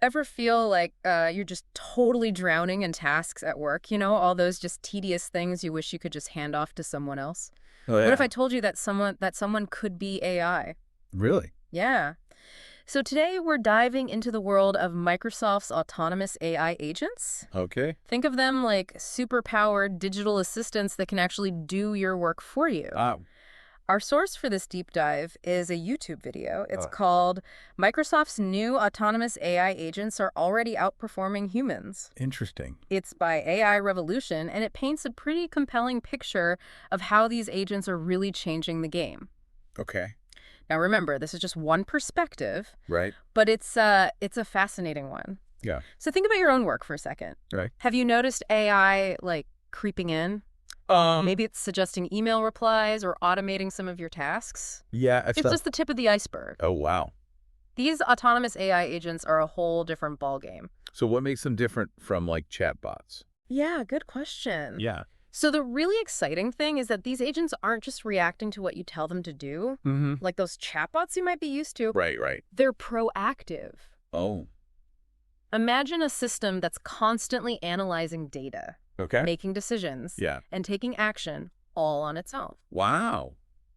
Ever feel like you're just totally drowning in tasks at work? You know, all those just tedious things you wish you could just hand off to someone else? Oh, What if yeah. I told you that someone could be AI? Really? Yeah. So today we're diving into the world of Microsoft's autonomous AI agents. Okay. Think of them like super-powered digital assistants that can actually do your work for you. Ah, Our source for this deep dive is a YouTube video. It's uh, called Microsoft's New Autonomous AI Agents Are Already Outperforming Humans. interesting. It's by AI Revolution, and it paints a pretty compelling picture of how these agents are really changing the game. Okay. Now remember, this is just one perspective, Right. but it's a fascinating one. Yeah. So think about your own work for a second. Right. Have you noticed AI like creeping in? Maybe it's suggesting email replies or automating some of your tasks. Yeah, I It's felt. just the tip of the iceberg. Oh, wow. These autonomous AI agents are a whole different ballgame. So what makes them different from like chatbots? Yeah, good question. Yeah. So the really exciting thing is that these agents aren't just reacting to what you tell them to do, Mm-hmm. like those chatbots you might be used to. Right, right. They're proactive. Oh, Imagine a system that's constantly analyzing data, okay. making decisions, Yeah. and taking action all on its own. Wow.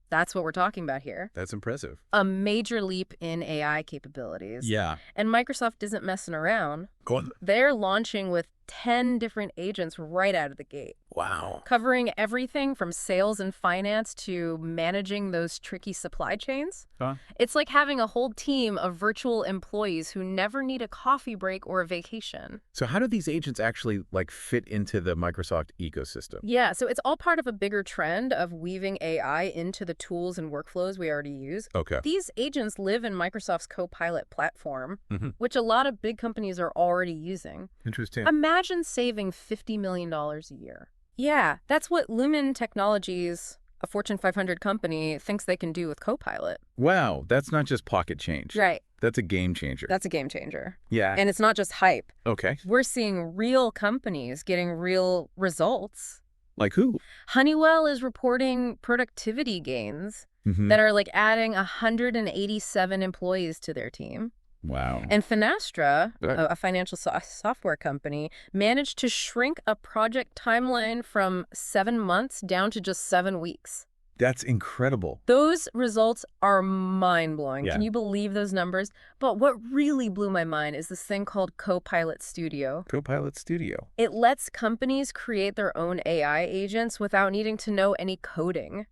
That's what we're talking about here. That's impressive. A major leap in AI capabilities. Yeah. And Microsoft isn't messing around. Go on. They're launching with 10 different agents right out of the gate, Wow. covering everything from sales and finance to managing those tricky supply chains. Huh? It's like having a whole team of virtual employees who never need a coffee break or a vacation. So how do these agents actually like fit into the Microsoft ecosystem? Yeah, so it's all part of a bigger trend of weaving AI into the tools and workflows we already use. Okay. These agents live in Microsoft's Copilot platform, Mm-hmm. which a lot of big companies are already using. Interesting. Imagine saving $50 million a year. Yeah, that's what Lumen Technologies, a Fortune 500 company, thinks they can do with Copilot. Wow. That's not just pocket change. Right. That's a game changer. That's a game changer. Yeah. And it's not just hype. Okay. We're seeing real companies getting real results. Like who? Honeywell is reporting productivity gains Mm-hmm. that are like adding 187 employees to their team. Wow. And Finastra, Right. a financial software company, managed to shrink a project timeline from 7 months down to just 7 weeks. That's incredible. Those results are mind-blowing. Yeah. Can you believe those numbers? But what really blew my mind is this thing called Copilot Studio. Copilot Studio. It lets companies create their own AI agents without needing to know any coding.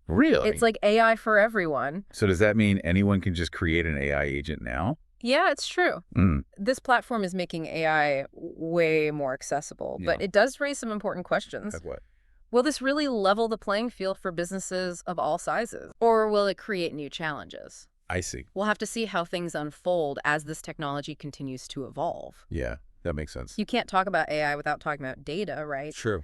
Really? It's like AI for everyone. So does that mean anyone can just create an AI agent now? Yeah, it's true. Mm. This platform is making AI way more accessible, but Yeah. it does raise some important questions. Like what? Will this really level the playing field for businesses of all sizes? Or will it create new challenges? I see. We'll have to see how things unfold as this technology continues to evolve. Yeah, that makes sense. You can't talk about AI without talking about data, right? True.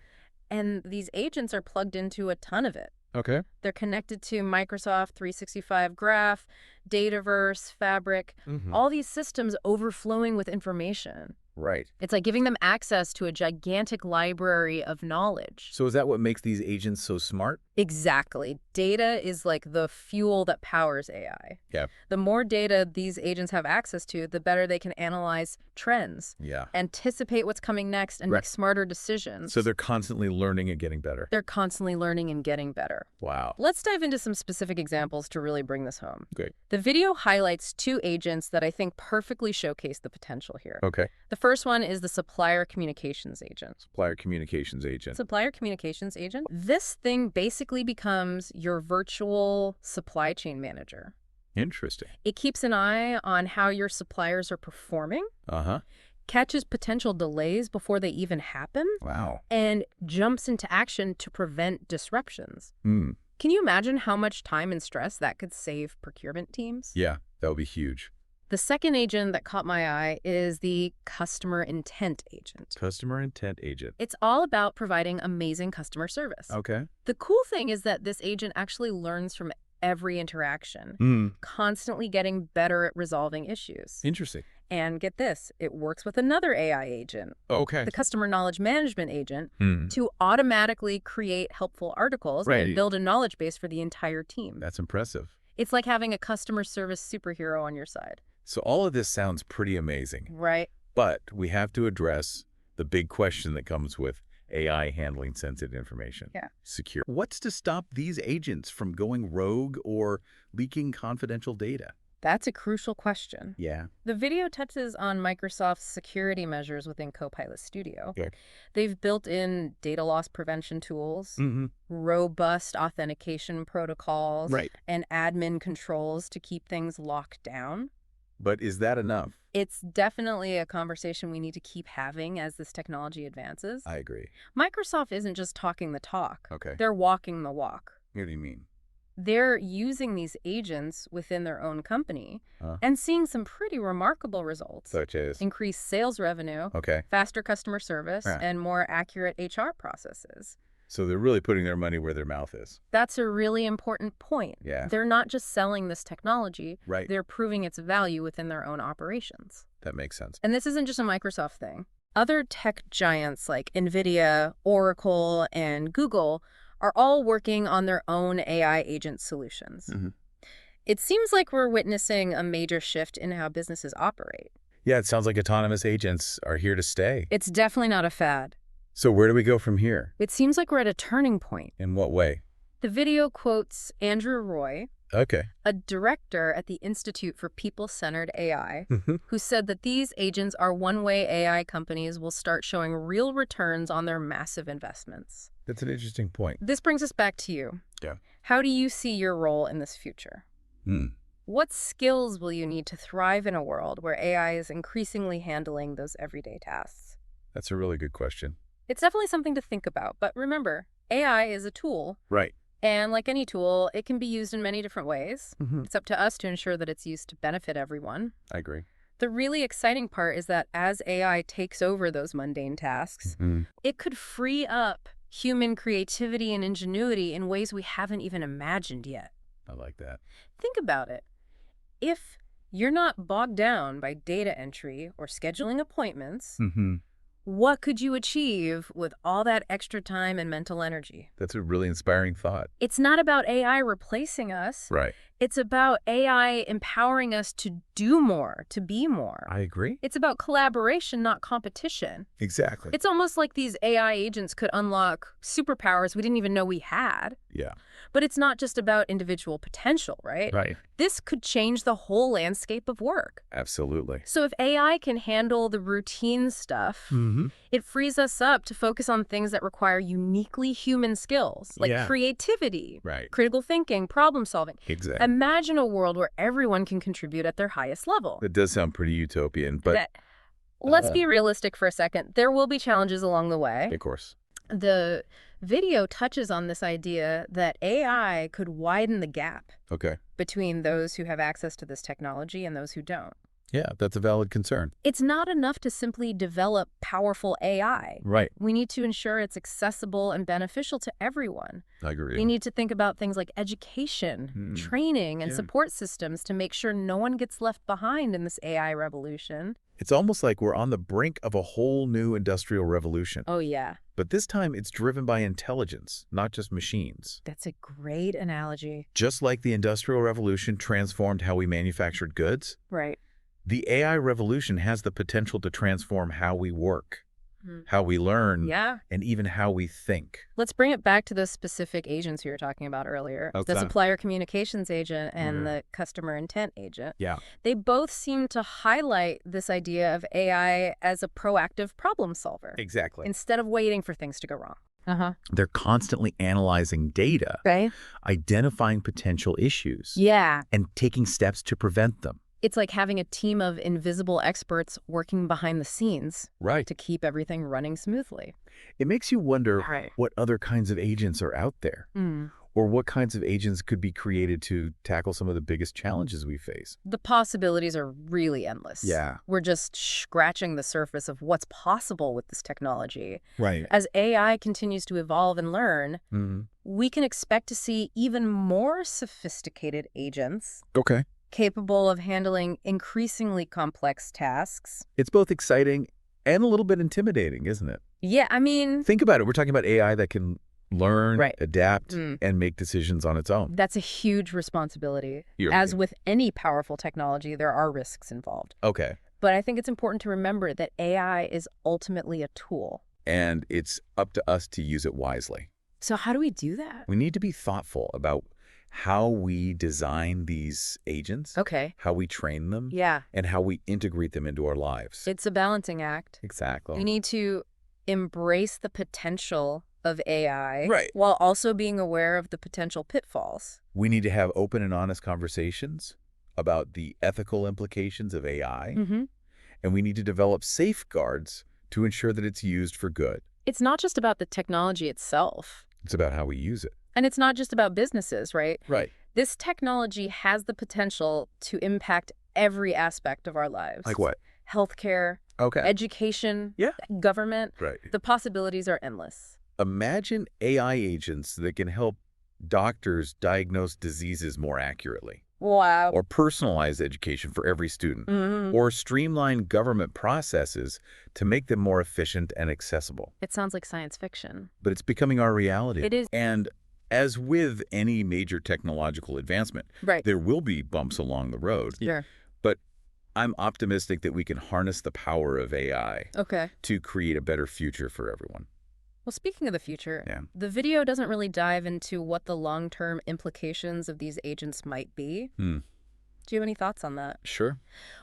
And these agents are plugged into a ton of it. Okay. They're connected to Microsoft 365 Graph, Dataverse, Fabric, Mm-hmm. all these systems overflowing with information. Right. It's like giving them access to a gigantic library of knowledge. So is that what makes these agents so smart? Exactly. Data is like the fuel that powers AI. Yeah. The more data these agents have access to, the better they can analyze trends, Yeah. anticipate what's coming next, and Right. make smarter decisions. So they're constantly learning and getting better. They're constantly learning and getting better. Wow. Let's dive into some specific examples to really bring this home. Great. The video highlights 2 agents that I think perfectly showcase the potential here. Okay. The first one is the Supplier Communications Agent. Supplier communications agent. Supplier Communications Agent. This thing basically becomes your virtual supply chain manager. Interesting. It keeps an eye on how your suppliers are performing, Uh-huh. catches potential delays before they even happen, Wow. and jumps into action to prevent disruptions. Hmm. Can you imagine how much time and stress that could save procurement teams? Yeah, that would be huge. The second agent that caught my eye is the Customer Intent Agent. Customer intent agent. It's all about providing amazing customer service. Okay. The cool thing is that this agent actually learns from every interaction, Hmm. constantly getting better at resolving issues. Interesting. And get this, it works with another AI agent, Okay. the Customer Knowledge Management Agent, Hmm. to automatically create helpful articles Right. and build a knowledge base for the entire team. That's impressive. It's like having a customer service superhero on your side. So all of this sounds pretty amazing, Right. but we have to address the big question that comes with AI handling sensitive information. Yeah. Secure. What's to stop these agents from going rogue or leaking confidential data? That's a crucial question. Yeah. The video touches on Microsoft's security measures within Copilot Studio. Okay. They've built in data loss prevention tools, robust authentication protocols, Right. and admin controls to keep things locked down. But is that enough? It's definitely a conversation we need to keep having as this technology advances. I agree. Microsoft isn't just talking the talk. Okay. They're walking the walk. What do you mean? They're using these agents within their own company and seeing some pretty remarkable results. Such as? Increased sales revenue, Okay. faster customer service, Yeah. and more accurate HR processes. So they're really putting their money where their mouth is. That's a really important point. Yeah. They're not just selling this technology. Right. They're proving its value within their own operations. That makes sense. And this isn't just a Microsoft thing. Other tech giants like NVIDIA, Oracle, and Google are all working on their own AI agent solutions. It seems like we're witnessing a major shift in how businesses operate. Yeah, it sounds like autonomous agents are here to stay. It's definitely not a fad. So where do we go from here? It seems like we're at a turning point. In what way? The video quotes Andrew Roy, Okay. a director at the Institute for People-Centered AI, who said that these agents are one way AI companies will start showing real returns on their massive investments. That's an interesting point. This brings us back to you. Yeah. How do you see your role in this future? What skills will you need to thrive in a world where AI is increasingly handling those everyday tasks? That's a really good question. It's definitely something to think about, but remember, AI is a tool. Right. And like any tool, it can be used in many different ways. It's up to us to ensure that it's used to benefit everyone. I agree. The really exciting part is that as AI takes over those mundane tasks, it could free up human creativity and ingenuity in ways we haven't even imagined yet. I like that. Think about it. If you're not bogged down by data entry or scheduling appointments, what could you achieve with all that extra time and mental energy? That's a really inspiring thought. It's not about AI replacing us. Right. It's about AI empowering us to do more, to be more. I agree. It's about collaboration, not competition. Exactly. It's almost like these AI agents could unlock superpowers we didn't even know we had. Yeah. But it's not just about individual potential, right? Right. This could change the whole landscape of work. Absolutely. So if AI can handle the routine stuff, it frees us up to focus on things that require uniquely human skills, like creativity, Right. critical thinking, problem solving. Exactly. Imagine a world where everyone can contribute at their highest level. That does sound pretty utopian, but Let's be realistic for a second. There will be challenges along the way. of course. The video touches on this idea that AI could widen the gap Okay. between those who have access to this technology and those who don't. Yeah, that's a valid concern. It's not enough to simply develop powerful AI. Right. We need to ensure it's accessible and beneficial to everyone. I agree. We need to think about things like education, training, and support systems to make sure no one gets left behind in this AI revolution. It's almost like we're on the brink of a whole new industrial revolution. Oh, yeah. But this time it's driven by intelligence, not just machines. That's a great analogy. Just like the Industrial Revolution transformed how we manufactured goods, Right. the AI revolution has the potential to transform how we work, how we learn, Yeah. and even how we think. Let's bring it back to those specific agents we were talking about earlier. Okay. The supplier communications agent and the customer intent agent. Yeah. They both seem to highlight this idea of AI as a proactive problem solver Exactly. instead of waiting for things to go wrong. They're constantly analyzing data, Right? identifying potential issues, Yeah. and taking steps to prevent them. It's like having a team of invisible experts working behind the scenes Right. to keep everything running smoothly. It makes you wonder Right. what other kinds of agents are out there, or what kinds of agents could be created to tackle some of the biggest challenges we face. The possibilities are really endless. Yeah. We're just scratching the surface of what's possible with this technology. Right. As AI continues to evolve and learn, we can expect to see even more sophisticated agents Okay. capable of handling increasingly complex tasks. It's both exciting and a little bit intimidating, isn't it? Yeah, I mean, Think about it. We're talking about AI that can learn, Right. adapt, and make decisions on its own. That's a huge responsibility. You're As right. with any powerful technology, there are risks involved. Okay. But I think it's important to remember that AI is ultimately a tool. And it's up to us to use it wisely. So how do we do that? We need to be thoughtful about how we design these agents, Okay. how we train them, Yeah. and how we integrate them into our lives. It's a balancing act. Exactly. We need to embrace the potential of AI Right. while also being aware of the potential pitfalls. We need to have open and honest conversations about the ethical implications of AI, and we need to develop safeguards to ensure that it's used for good. It's not just about the technology itself. It's about how we use it. And it's not just about businesses, right? Right. This technology has the potential to impact every aspect of our lives. Like what? Healthcare, Okay. education, Yeah. government. Right. The possibilities are endless. Imagine AI agents that can help doctors diagnose diseases more accurately, Wow. or personalize education for every student, or streamline government processes to make them more efficient and accessible. It sounds like science fiction. But it's becoming our reality. It is. And as with any major technological advancement, Right. there will be bumps along the road. Sure. But I'm optimistic that we can harness the power of AI Okay. to create a better future for everyone. Well, speaking of the future, Yeah. the video doesn't really dive into what the long-term implications of these agents might be. Do you have any thoughts on that? Sure.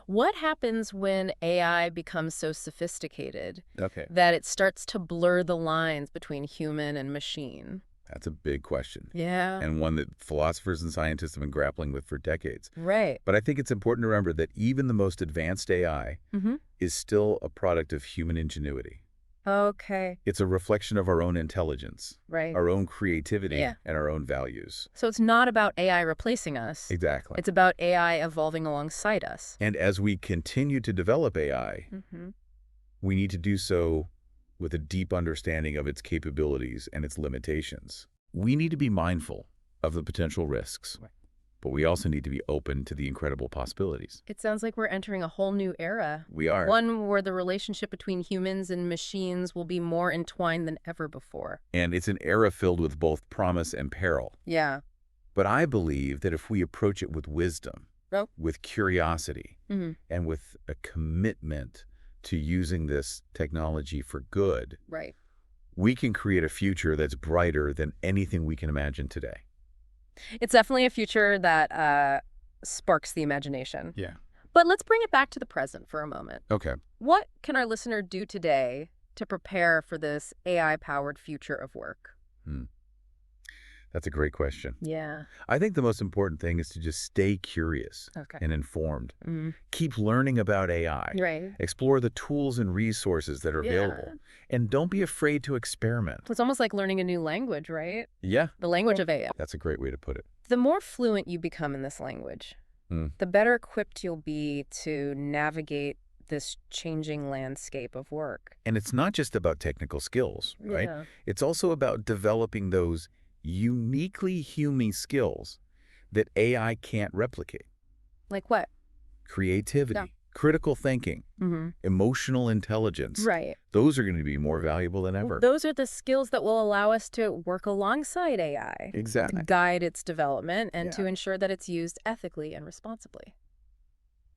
What happens when AI becomes so sophisticated Okay. that it starts to blur the lines between human and machine? That's a big question, Yeah. and one that philosophers and scientists have been grappling with for decades. Right. But I think it's important to remember that even the most advanced AI is still a product of human ingenuity. Okay. It's a reflection of our own intelligence, Right. our own creativity, Yeah. and our own values. So it's not about AI replacing us. Exactly. It's about AI evolving alongside us. And as we continue to develop AI, we need to do so with a deep understanding of its capabilities and its limitations. We need to be mindful of the potential risks, but we also need to be open to the incredible possibilities. It sounds like we're entering a whole new era. We are. One where the relationship between humans and machines will be more entwined than ever before. And it's an era filled with both promise and peril. Yeah. But I believe that if we approach it with wisdom, with curiosity, and with a commitment to using this technology for good, Right. we can create a future that's brighter than anything we can imagine today. It's definitely a future that sparks the imagination. Yeah. But let's bring it back to the present for a moment. Okay. What can our listener do today to prepare for this AI-powered future of work? That's a great question. Yeah. I think the most important thing is to just stay curious and informed. Keep learning about AI. Right. Explore the tools and resources that are available. And don't be afraid to experiment. It's almost like learning a new language, right? Yeah. The language of AI. That's a great way to put it. The more fluent you become in this language, the better equipped you'll be to navigate this changing landscape of work. And it's not just about technical skills, right? Yeah. It's also about developing those uniquely human skills that AI can't replicate. Like what? Creativity, critical thinking, emotional intelligence. Right. Those are going to be more valuable than ever. Those are the skills that will allow us to work alongside AI. Exactly. To guide its development and to ensure that it's used ethically and responsibly.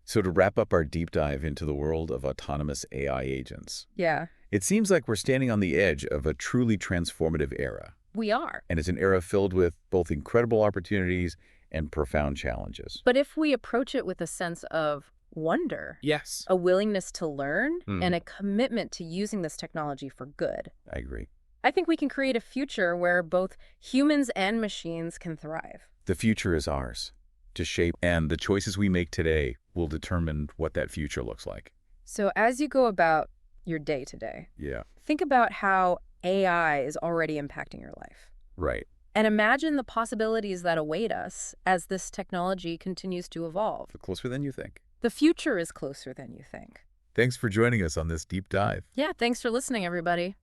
So to wrap up our deep dive into the world of autonomous AI agents, it seems like we're standing on the edge of a truly transformative era. We are. And it's an era filled with both incredible opportunities and profound challenges. But if we approach it with a sense of wonder, a willingness to learn, and a commitment to using this technology for good, I agree. I think we can create a future where both humans and machines can thrive. The future is ours to shape, and the choices we make today will determine what that future looks like. So as you go about your day to day, think about how AI is already impacting your life. Right. And imagine the possibilities that await us as this technology continues to evolve. Closer than you think. The future is closer than you think. Thanks for joining us on this deep dive. Yeah, thanks for listening, everybody.